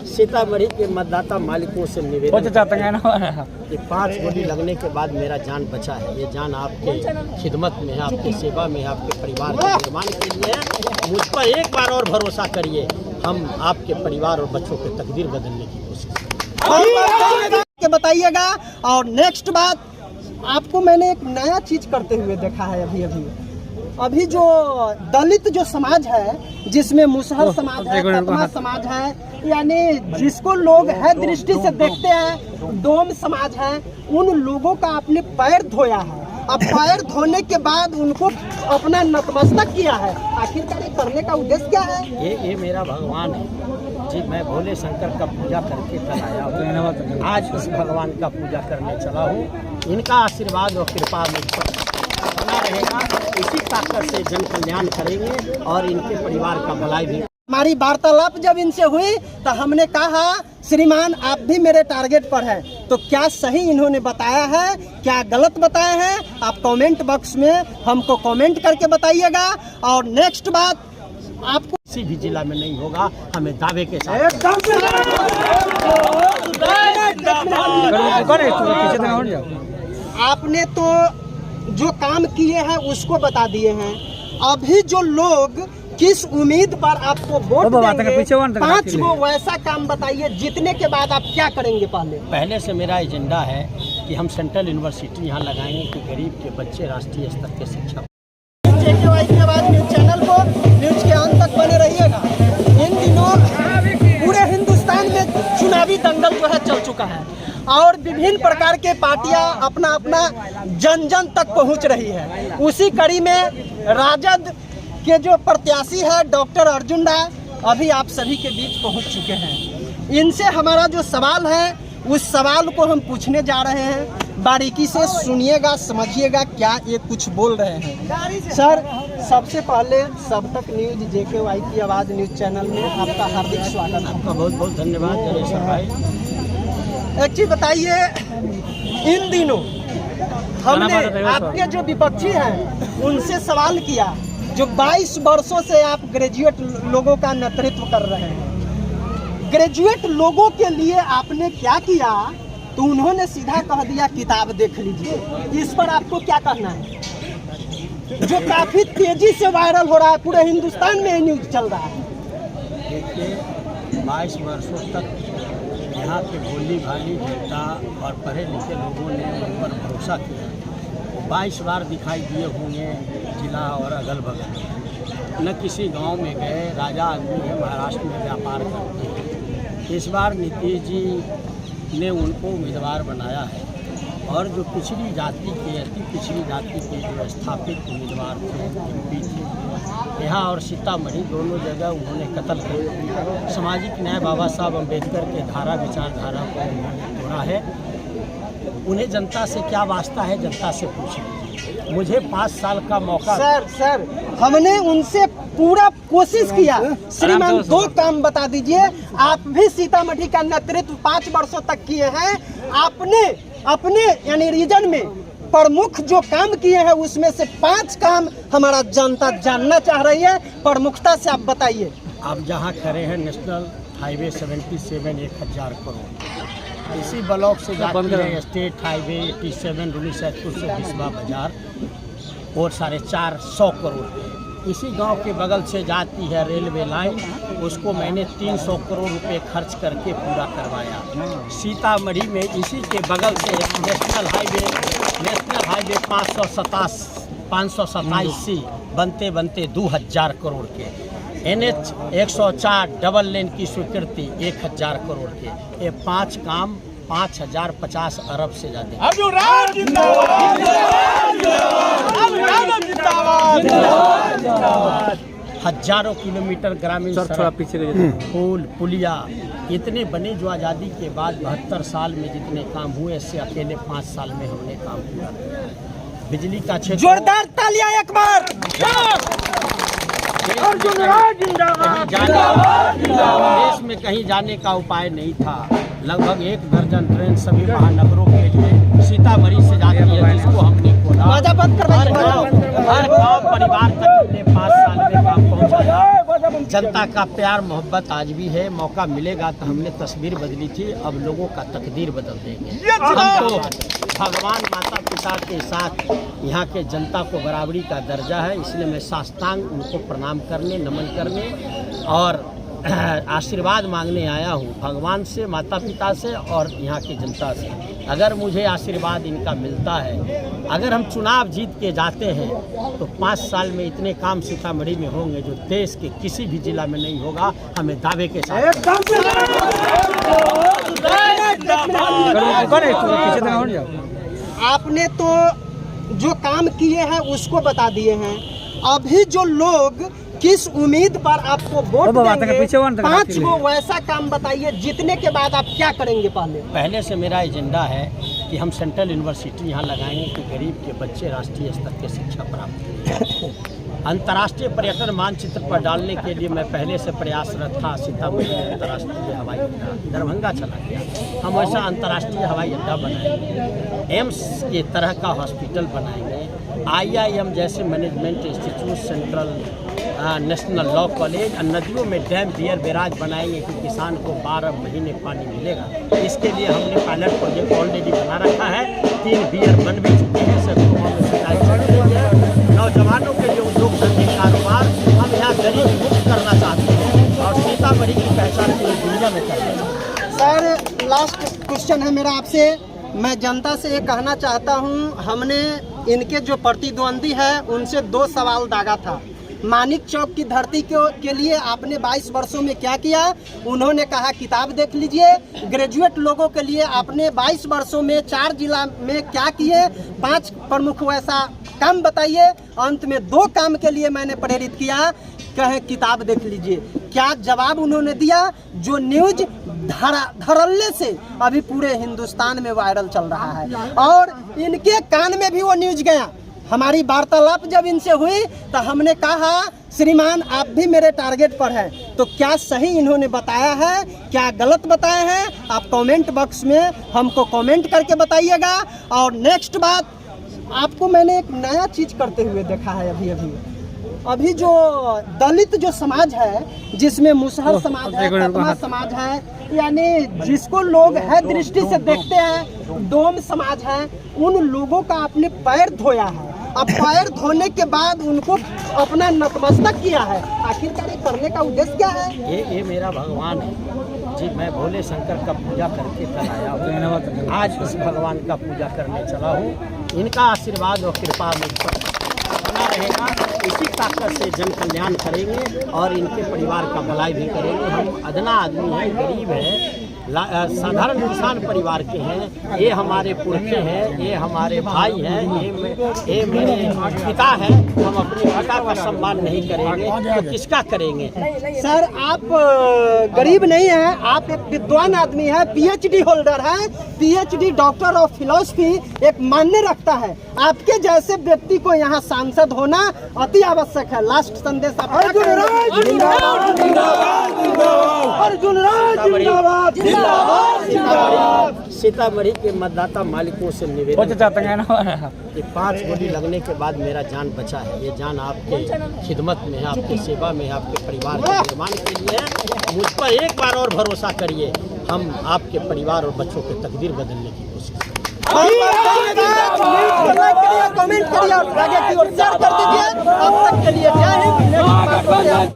सीतामढ़ी के मतदाता मालिकों से निवेदन कि 5 गोली लगने के बाद मेरा जान बचा है। ये जान आपके खिदमत में है, आपकी सेवा में है, आपके परिवार के निर्माण के लिए है। मुझ पर एक बार और भरोसा करिए, हम आपके परिवार और बच्चों की तकदीर बदलने की कोशिश बताइएगा। और नेक्स्ट बात, आपको मैंने एक नया चीज करते हुए देखा है अभी जो दलित जो समाज है, जिसमें मुसहर समाज है, खतमा समाज है, यानी जिसको लोग है दृष्टि से देखते हैं, डोम समाज है, उन लोगों का आपने पैर धोया है। अब पैर धोने के बाद उनको अपना नतमस्तक किया है। आखिरकार करने का उद्देश्य क्या है? ये मेरा भगवान है जी। मैं भोले शंकर का पूजा करके कल आया हूँ, आज उस भगवान का पूजा करने चला हूँ। इनका आशीर्वाद और कृपा मुझ पर बना रहेगा। इसी ताकत से जन कल्याण करेंगे और इनके परिवार का भलाई भी। हमारी वार्तालाप जब इनसे हुई तो हमने कहा, श्रीमान आप भी मेरे टारगेट पर हैं, तो क्या सही इन्होंने बताया है, क्या गलत बताया है? आप कमेंट बॉक्स में हमको कमेंट करके बताइएगा। और नेक्स्ट बात, आपको किसी भी जिला में नहीं होगा, हमें दावे के साथ आपने तो जो काम किए हैं उसको बता दिए हैं। अभी जो लोग किस उम्मीद पर आपको वोट देंगे, 5 गो वैसा काम बताइए जितने के बाद आप क्या करेंगे? पहले से मेरा एजेंडा है कि हम सेंट्रल यूनिवर्सिटी यहाँ लगाएंगे कि गरीब के बच्चे राष्ट्रीय स्तर के शिक्षा। न्यूज चैनल को न्यूज के अंत तक बने रहिएगा। इन दिनों पूरे हिंदुस्तान में चुनावी दंगल जो है चल चुका है और विभिन्न प्रकार के पार्टियां अपना अपना जन जन तक पहुंच रही है। उसी कड़ी में राजद के जो प्रत्याशी है डॉक्टर अर्जुन राय अभी आप सभी के बीच पहुंच चुके हैं। इनसे हमारा जो सवाल है उस सवाल को हम पूछने जा रहे हैं। बारीकी से सुनिएगा, समझिएगा क्या ये कुछ बोल रहे हैं। सर, सबसे पहले सब तक न्यूज JKY की आवाज़ न्यूज चैनल में आपका हार्दिक स्वागत। आपका बहुत बहुत धन्यवाद जनेश्वर भाई। एक चीज बताइए, इन दिनों हमने आपके जो विपक्षी हैं उनसे सवाल किया, जो 22 वर्षों से आप ग्रेजुएट लोगों का नेतृत्व कर रहे हैं, ग्रेजुएट लोगों के लिए आपने क्या किया? तो उन्होंने सीधा कह दिया किताब देख लीजिए। इस पर आपको क्या कहना है, जो काफी तेजी से वायरल हो रहा है, पूरे हिंदुस्तान में न्यूज चल रहा है? देखिए, 22 वर्षों तक यहाँ के भोली भाली जनता और पढ़े लिखे लोगों ने उन पर भरोसा किया। 22 बार दिखाई दिए होंगे जिला और अगल बगल, न किसी गांव में गए। राजा आदमी है, महाराष्ट्र में व्यापार करते हैं। इस बार नीतीश जी ने उनको उम्मीदवार बनाया है और जो पिछड़ी जाति के, अति पिछड़ी जाति के जो स्थापित उम्मीदवार थे, MP थे, यहाँ और सीतामढ़ी दोनों जगह उन्होंने कत्ल किया। सामाजिक न्याय बाबा साहब अम्बेडकर के धारा विचारधारा को उन्होंने तोड़ा है। उन्हें जनता से क्या वास्ता है, जनता से पूछिए। मुझे 5 साल का मौका। सर हमने उनसे पूरा कोशिश किया। श्रीमान 2 काम बता दीजिए। आप भी सीतामढ़ी का नेतृत्व 5 वर्षों तक किए हैं। आपने अपने यानी रीजन में प्रमुख जो काम किए हैं उसमें से 5 काम हमारा जनता जानना चाह रही है। प्रमुखता से आप बताइए। आप जहाँ खड़े हैं, नेशनल हाईवे 77 1000 करोड़, इसी ब्लॉक से जाती है स्टेट हाईवे 87 रुनीसैदपुर से बिस्वा बाजार और 450 करोड़। इसी गांव के बगल से जाती है रेलवे लाइन, उसको मैंने 300 करोड़ रुपए खर्च करके पूरा करवाया। सीतामढ़ी में इसी के बगल से नेशनल हाईवे 527C बनते बनते 2000 करोड़ के, NH 104 डबल लेन की स्वीकृति 1000 करोड़ के। ये 5 काम 5050 अरब से ज़्यादा। हजारों किलोमीटर ग्रामीण सड़क, पुल पुलिया इतने बने जो आज़ादी के बाद 72 साल में जितने काम हुए, इससे अकेले 5 साल में हमने काम किया। बिजली का क्षेत्र, जोरदार तालियां एक बार। देश में कहीं जाने का उपाय नहीं था। लगभग 1 दर्जन ट्रेन सभी महानगरों के लिए सीतामढ़ी से जाती है, जिसको हमने खोला। हर गाँव परिवार तक हमने 5 साल में काम पहुँचाया। जनता का प्यार मोहब्बत आज भी है। मौका मिलेगा तो हमने तस्वीर बदली थी, अब लोगों का तकदीर बदल देंगे। हमको भगवान माता पिता के साथ यहाँ के जनता को बराबरी का दर्जा है, इसलिए मैं साष्टांग उनको प्रणाम करने, नमन करने और आशीर्वाद मांगने आया हूँ भगवान से, माता पिता से और यहाँ की जनता से। अगर मुझे आशीर्वाद इनका मिलता है, अगर हम चुनाव जीत के जाते हैं तो 5 साल में इतने काम सीतामढ़ी में होंगे जो देश के किसी भी जिला में नहीं होगा, हमें दावे के साथ। आपने तो जो काम किए हैं उसको बता दिए हैं। अभी जो लोग किस उम्मीद पर आपको वोट देंगे, 5 गो वैसा काम बताइए जितने के बाद आप क्या करेंगे। पहले से मेरा एजेंडा है कि हम सेंट्रल यूनिवर्सिटी यहाँ लगाएंगे कि गरीब के बच्चे राष्ट्रीय स्तर की शिक्षा प्राप्त करें। अंतर्राष्ट्रीय पर्यटन मानचित्र पर डालने के लिए मैं पहले से प्रयासरत था। सीतामढ़ी में अंतर्राष्ट्रीय हवाई अड्डा, दरभंगा चला गया, हम ऐसा अंतर्राष्ट्रीय हवाई अड्डा बनाएंगे। एम्स के तरह का हॉस्पिटल बनाएंगे। IIM जैसे management institute, central national law college, नदियों में डैम बियर बैराज बनाएंगे कि किसान को 12 महीने पानी मिलेगा। इसके लिए हमने पायलट प्रोजेक्ट ऑलरेडी बना रखा है। 3 बियर बन भी चुके हैं, सैकड़ों में सिंचाई चल रही है। नौजवानों के लिए उद्योग धंधे कारोबार हम यहाँ गरीबी मुक्त करना चाहते हैं और सीतामढ़ी की पहचान पूरी दुनिया में करना चाहते हैं। सर, लास्ट क्वेश्चन है मेरा आपसे। मैं जनता से ये कहना चाहता हूँ, हमने इनके जो प्रतिद्वंदी है उनसे 2 सवाल दागा था। मानिक चौक की धरती के लिए आपने 22 वर्षों में क्या किया? उन्होंने कहा किताब देख लीजिए। ग्रेजुएट लोगों के लिए आपने 22 वर्षों में 4 जिला में क्या किए? 5 प्रमुख वैसा काम बताइए। अंत में 2 काम के लिए मैंने प्रेरित किया, कहे किताब देख लीजिए। क्या जवाब उन्होंने दिया? जो न्यूज धड़ल्ले से अभी पूरे हिंदुस्तान में वायरल चल रहा है और इनके कान में भी वो न्यूज गया। हमारी वार्तालाप जब इनसे हुई तो हमने कहा, श्रीमान आप भी मेरे टारगेट पर हैं, तो क्या सही इन्होंने बताया है, क्या गलत बताया है? आप कमेंट बॉक्स में हमको कमेंट करके बताइएगा। और नेक्स्ट बात, आपको मैंने एक नया चीज़ करते हुए देखा है। अभी जो दलित जो समाज है, जिसमें मुसहर समाज है, खत्मा समाज है, यानी जिसको लोग है दृष्टि से देखते हैं, डोम समाज है, उन लोगों का आपने पैर धोया है। अब पैर धोने के बाद उनको अपना नतमस्तक किया है। आखिरकार ये करने का उद्देश्य क्या है? ये मेरा भगवान है जी। मैं भोले शंकर का पूजा करके कल आया हूँ, आज इस भगवान का पूजा करने चला हूँ। इनका आशीर्वाद और कृपा मुझ पर बना रहेगा। इसी ताकत से जन कल्याण करेंगे और इनके परिवार का भलाई भी करेंगे। हम अदना आदमी हैं, गरीब हैं, साधारण किसान परिवार के हैं। ये हमारे पुरखे हैं, ये हमारे भाई हैं, ये मेरे पिता हैं। हम अपने पिता का सम्मान नहीं करेंगे तो किसका करेंगे? सर, आप गरीब नहीं हैं, आप एक विद्वान आदमी हैं, PhD होल्डर हैं। PhD डॉक्टर ऑफ फिलॉसफी एक मान्य रखता है। आपके जैसे व्यक्ति को यहाँ सांसद होना अति आवश्यक है। लास्ट संदेश आप सीतामढ़ी के मतदाता मालिकों से निवेदन कि 5 गोली लगने के बाद मेरा जान बचा है। ये जान आपके खिदमत में है, आपकी सेवा में है, आपके परिवार के निर्माण के लिए है। मुझ पर एक बार और भरोसा करिए, हम आपके परिवार और बच्चों के तकदीर बदलने की कोशिश करेंगे। कमेंट करिए और आगे की ओर शेयर कर दीजिए। अब तक के लिए जय हिंद।